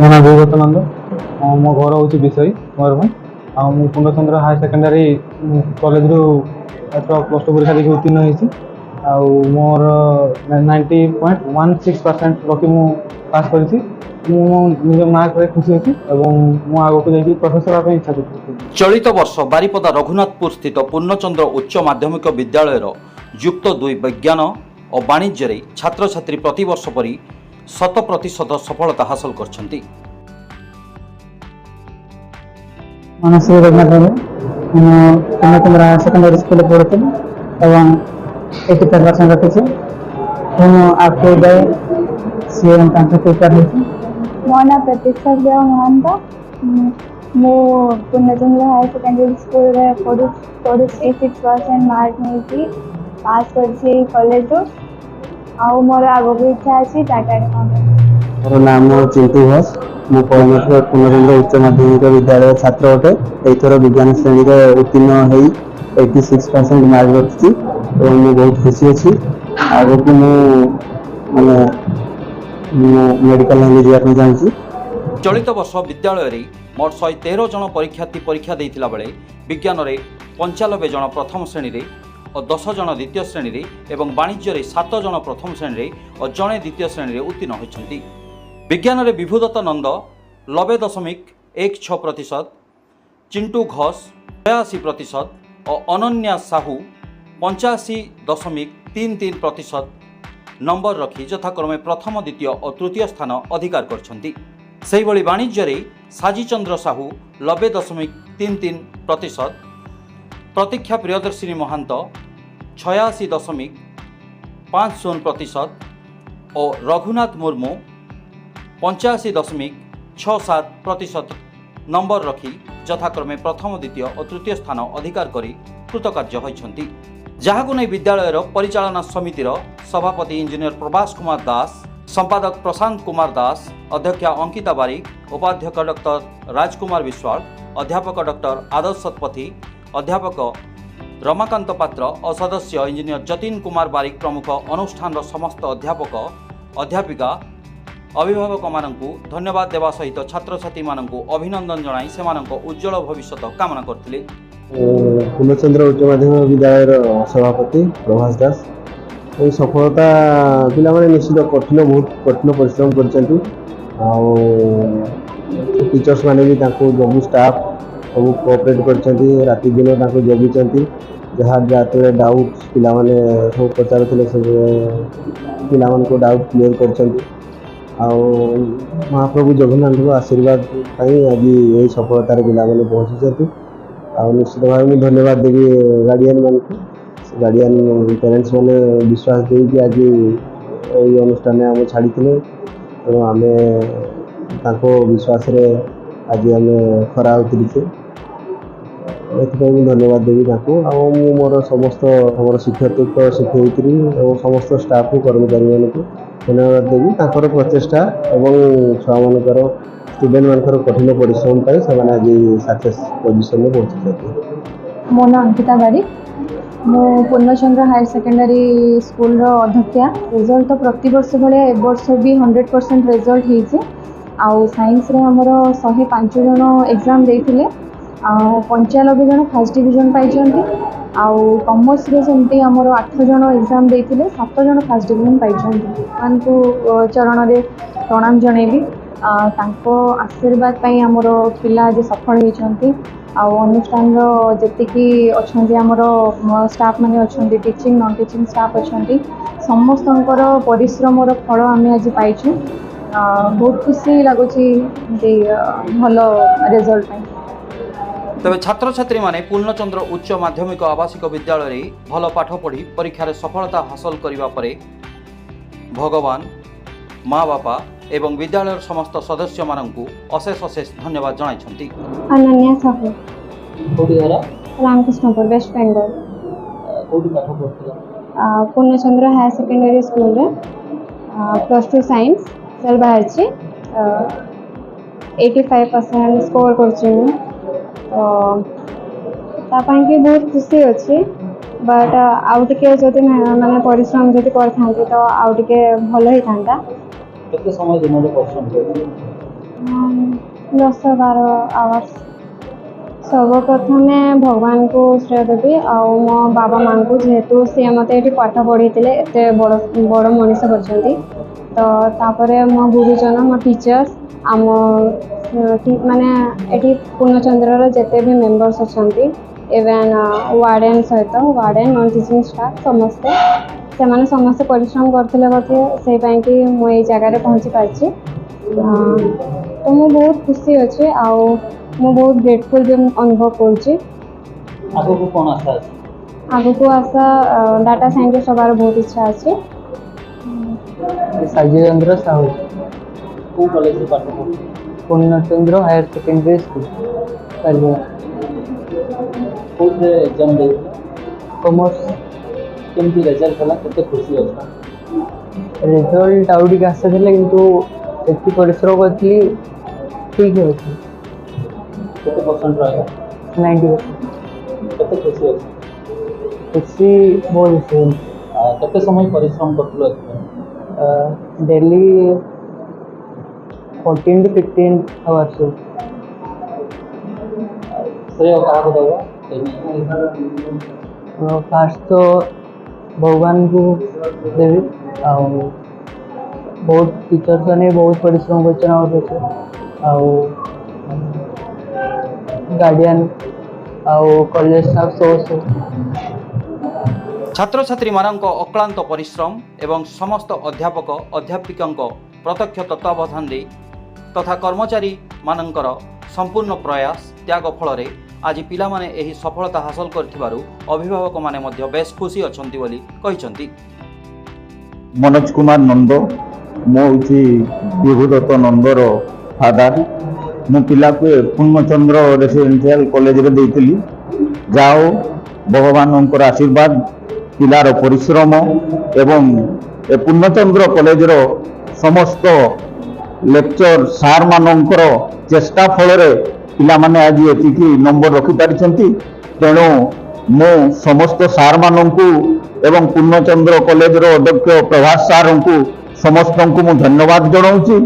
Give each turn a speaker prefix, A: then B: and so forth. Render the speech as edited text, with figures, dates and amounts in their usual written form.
A: ମୋ ନାଁ ବିଗତ ନନ୍ଦ। ମୋ ଘର ହେଉଛି ବିଷୟ ମୟୂରଭଞ୍ଜ। ଆଉ ମୁଁ ପୂର୍ଣ୍ଣଚନ୍ଦ୍ର ହାୟର ସେକେଣ୍ଡାରୀ କଲେଜରୁ ପ୍ଲସ୍ ଟୁ ପରୀକ୍ଷା ଦେଇକି ଉତ୍ତୀର୍ଣ୍ଣ ହେଇଛି। ଆଉ ମୋର 90.16% ରଖି ମୁଁ ପାସ୍ କରିଛି। ମୁଁ ମୋ ନିଜ ମାର୍କରେ ଖୁସି ଅଛି ଏବଂ ମୁଁ ଆଗକୁ ଯାଇକି ପ୍ରଫେସର ହେବା ପାଇଁ ଇଚ୍ଛା କରୁଛି।
B: ଚଳିତ ବର୍ଷ ବାରିପଦା ରଘୁନାଥପୁର ସ୍ଥିତ ପୂର୍ଣ୍ଣଚନ୍ଦ୍ର ଉଚ୍ଚ ମାଧ୍ୟମିକ ବିଦ୍ୟାଳୟର ଯୁକ୍ତ 2 ବିଜ୍ଞାନ ଓ ବାଣିଜ୍ୟରେ ଛାତ୍ରଛାତ୍ରୀ ପ୍ରତିବର୍ଷ ପରି 100% ସଫଳତା ହାସଲ କରିଛନ୍ତି।
C: मनश्री रघुनाथ भाई पूर्णचंद्र हायर सेकेंडरी स्कूल पढ़ुती और 85% रखी आपको सी प्रिपेयर होती।
D: मो ना प्रतीक्षा देव महंत मु पूर्णचंद्र हायर सेकेंडरी स्कूल रे पढ़ु 86% मार्क नहीं पास कर कॉलेज आउ मोर आगो इच्छा अच्छी टाटा
C: मोर नाम चिंटू घोष। मु पूर्णचंद्र उच्च माध्यमिक विद्यालय छात्र अटे। एथर विज्ञान श्रेणी में उत्तीर्ण हो 86% मार्क रखी और मुझे बहुत खुशी अच्छी। आगे को माने मेडिकल लाइन जावाई चाहूँगी।
B: चलित वर्ष विद्यालय रे मोट 113 जन परीक्षार्थी परीक्षा देथिला बेले विज्ञान रे 95 जन प्रथम श्रेणी रे और 10 जन द्वितीय श्रेणी रे एवं वाणिज्य रे 7 जन प्रथम श्रेणी रे और जने द्वितीय श्रेणी रे उत्तीर्ण होइछन्ति। विज्ञान रे विभुदत्त नंद 90.16%, चिंटू घोष 82% और अनन्या साहू 85.33% नंबर रखी यथाक्रमे प्रथम द्वितीय और तृतीय स्थान अधिकार करछन्ति। सेही भली वाणिज्य रे साजीचंद्र साहू 90.33%, प्रतीक्षा प्रियदर्शिनी महांत 86.50% और रघुनाथ मुर्मू 85.67% नंबर रखी यथाक्रमे प्रथम द्वितीय और तृतीय स्थान अधिकार करी कृतकार्य होइछन्ति। जहाकु नै विद्यालयर परिचालना समितिर सभापति इंजीनियर प्रभास कुमार दास, संपादक प्रशांत कुमार दास, अध्यक्षा अंकिता बारिक, उपाध्यक्ष डॉक्टर राजकुमार विश्वाल, अध्यापक डॉक्टर आदर्श शतपथी, अध्यापक रमाकांत पात्र और सदस्य इंजीनियर जतीन कुमार बारिक प्रमुख अनुष्ठान समस्त अध्यापक अध्यापिका अभिभावक माननकु धन्यवाद देवा सहित छात्र छात्री माननकु अभिनंदन जणाई सेमानंको उज्जवल भविष्य कामना करथिले।
C: पूर्णचंद्र उच्च माध्यमिक विद्यालय सभापति प्रभास दास। ये सफलता पिला माने निश्चित कठिन बहुत कठिन परिश्रम करछन्ति। टीचर्स माने भी ताको जबु स्टाफ सब कोऑपरेट करछन्ति। राति दिन ताको जगिछन्ति। जहाँ जाते डाउट पिला माने सब पचारुथिले सब पिला मान को डाउट क्लियर करछन्ति। महाप्रभु जगन्नाथ आशीर्वाद आज यही सफलतार पिला मैंने पहुँची। निश्चित भाव में धन्यवाद देवी गार्डियन मान को। गार्डियन पेरेंट्स मैंने विश्वास देकी आज ये अनुष्ठान आम छाड़ी तेणु आम विश्वास आज आम खरा उतरीचे। धन्यवाद देवी मोर समस्त आम शिक्षक शिक्षयित्री और समस्त स्टाफ कर्मचारी मान को धन्यवाद देवी प्रचेषा और छुआ मानकर स्टूडेंट मानकर कठिन परिश्रम पर से आज सक्सेस पोजिशन में पहुँची।
D: मो ना अंकिता बारिक। मु पूर्णचंद्र हायर सेकेंडरी स्कूल अध्यक्षा। रिजल्ट तो प्रति वर्ष भाया ए वर्ष भी 100% रिजल्ट होइছে। आउ साइंस रे हमर 105 जन एग्जाम देथिले। 95 जन फर्स्ट डिवीजन पाइछन्ति। आउ कॉमर्स रे सेमती हमर 8 जन एग्जाम देथिले, 7 जन फर्स्ट डिवीजन पाइछन्ति। मानकु चरण रे प्रणाम जणेबी। तांको आशीर्वाद पाई हमर पिला जे सफल होइछन्ति। आउ अनुष्ठान जेतिकी अछन्ति हमर स्टाफ माने अछन्ति, टीचिंग नॉन टीचिंग स्टाफ अछन्ति, समस्तंकर परिश्रम फल आम आज पाइछु। बहुत खुशी लगुची भलो रिजल्ट पाई।
B: तबे छात्र छात्री माने पूर्णचंद्र उच्च माध्यमिक आवासिक विद्यालय रे भल पाठ पढ़ी परीक्षा रे सफलता हासिल करिबा परे भगवान माँ बापा एवं विद्यालय समस्त सदस्य माननकु अशेष अशेष धन्यवाद जणाइछन्ति।
D: अनन्या साहू
A: कोडी हरा
D: रामकृष्णपुर वेस्ट बेंगल।
A: कोडी पाठ पढ़थिला
D: पूर्णचंद्र हायर सेकेंडरी स्कूल रे +2 साइंस चल बाहर छी। 85% स्कोर करछि। तापाई बहुत खुशी अच्छी। बट आउ टिके जदि माने परिश्रम जदि करथांती तो आउ टिके भलो ही थांता।
A: केते समय दिन परिश्रम करथि?
D: 10-12 ଆୱାର୍ସ। ସର୍ବପ୍ରଥମେ ଭଗବାନଙ୍କୁ ଶ୍ରେୟ ଦେବି ଆଉ ମୋ ବାବା ମାଆଙ୍କୁ, ଯେହେତୁ ସିଏ ମୋତେ ଏଠି ପାଠ ପଢ଼େଇଥିଲେ, ଏତେ ବଡ଼ ମଣିଷ କରିଛନ୍ତି। ତ ତାପରେ ମୋ ଗୁରୁଜନ, ମୋ ଟିଚର୍ସ, ଆମ ମାନେ ଏଠି ପୂର୍ଣ୍ଣଚନ୍ଦ୍ରର ଯେତେ ବି ମେମ୍ବର୍ସ ଅଛନ୍ତି, ଇଭେନ୍ ୱାର୍ଡ଼େନ୍ ସହିତ ୱାର୍ଡ଼େନ୍, ନନ୍ ଟିଚିଂ ଷ୍ଟାଫ୍ ସମସ୍ତେ, ସେମାନେ ସମସ୍ତେ ପରିଶ୍ରମ କରିଥିଲେ ବୋଧେ ସେଇ ପାଇଁକି ମୁଁ ଏଇ ଜାଗାରେ ପହଞ୍ଚି ପାରିଛି। ତ ମୁଁ ବହୁତ ଖୁସି ଅଛି ଆଉ ମୁଁ ବହୁତ ଗ୍ରେଟଫୁଲ୍ ବି ଅନୁଭବ କରୁଛି।
B: ଆଗକୁ କ'ଣ ଆଶା ଅଛି?
D: ଆଗକୁ ଆଶା ଡାଟା ସାଇଣ୍ଟିଷ୍ଟ ହେବାର ବହୁତ ଇଚ୍ଛା ଅଛି।
A: ସାଜ୍ୟଚନ୍ଦ୍ର ସାହୁ,
B: କେଉଁ କଲେଜରେ ପାଠ ପଢ଼ୁଛି?
A: ପୂର୍ଣ୍ଣଚନ୍ଦ୍ର ହାୟର ସେକେଣ୍ଡାରୀ ସ୍କୁଲ ସାରିବା।
B: କେଉଁଥିରେ ଏକ୍ଜାମ୍ ଦେଇଥିଲେ?
A: କମର୍ସ।
B: କେମିତି ରେଜଲ୍ଟ ହେଲା? କେତେ ଖୁସି ଅଛ?
A: ରେଜଲ୍ଟ ଆଉ ଟିକେ ଆସିଥିଲା କିନ୍ତୁ ଏତିକି ପରିଶ୍ରମ କରିଥିଲି, ଠିକ୍ ଅଛି।
B: କେତେ ପରସେଣ୍ଟ ରହିଲା?
A: 90%।
B: କେତେ ଖୁସି ଅଛ?
A: ଖୁସି ବହୁତ ଖୁସି।
B: କେତେ ସମୟ ପରିଶ୍ରମ କରୁଥିଲ ଏଥିପାଇଁ?
A: Daily 14 to 15 hours।
B: ଶ୍ରେୟ କାହାକୁ ଦେବ?
A: ଫାର୍ଷ୍ଟ ତ ଭଗବାନଙ୍କୁ ଦେବି, ଆଉ ବହୁତ ଟିଚର୍ସ ମାନେ ବହୁତ ପରିଶ୍ରମ କରିଛନ୍ତି ଆମ ପଛରେ, ଆଉ ଗାର୍ଡ଼ିଆନ୍ ଆଉ କଲେଜ ଷ୍ଟାଫ୍ ସବୁ।
B: ଛାତ୍ରଛାତ୍ରୀମାନଙ୍କ ଅକ୍ଳାନ୍ତ ପରିଶ୍ରମ ଏବଂ ସମସ୍ତ ଅଧ୍ୟାପକ ଅଧ୍ୟାପିକାଙ୍କ ପ୍ରତ୍ୟକ୍ଷ ତତ୍ତ୍ୱାବଧାନରେ ତଥା କର୍ମଚାରୀମାନଙ୍କର ସମ୍ପୂର୍ଣ୍ଣ ପ୍ରୟାସ ତ୍ୟାଗ ଫଳରେ ଆଜି ପିଲାମାନେ ଏହି ସଫଳତା ହାସଲ କରିଥିବାରୁ ଅଭିଭାବକମାନେ ମଧ୍ୟ ବେଶ ଖୁସି ଅଛନ୍ତି ବୋଲି କହିଛନ୍ତି।
E: मनोज कुमार नंद, मु विभुदत्त नंदर फादर। मु पिला को पूर्णचंद्र रेसिडेंशियल कॉलेज रे देइतिली। जाओ भगवान आशीर्वाद, पिलार परिश्रम एवं ए पूर्णचंद्र कॉलेज रो समस्त लेक्चर सार मानकर चेष्टा फल पिला माने आज एतिकी नंबर रखि पारिछंती। तेणु मु समस्त सार माननकु एवं पूर्णचंद्र कॉलेज रो अध्यक्ष प्रभास सार को समस्त को धन्यवाद जनाऊँ।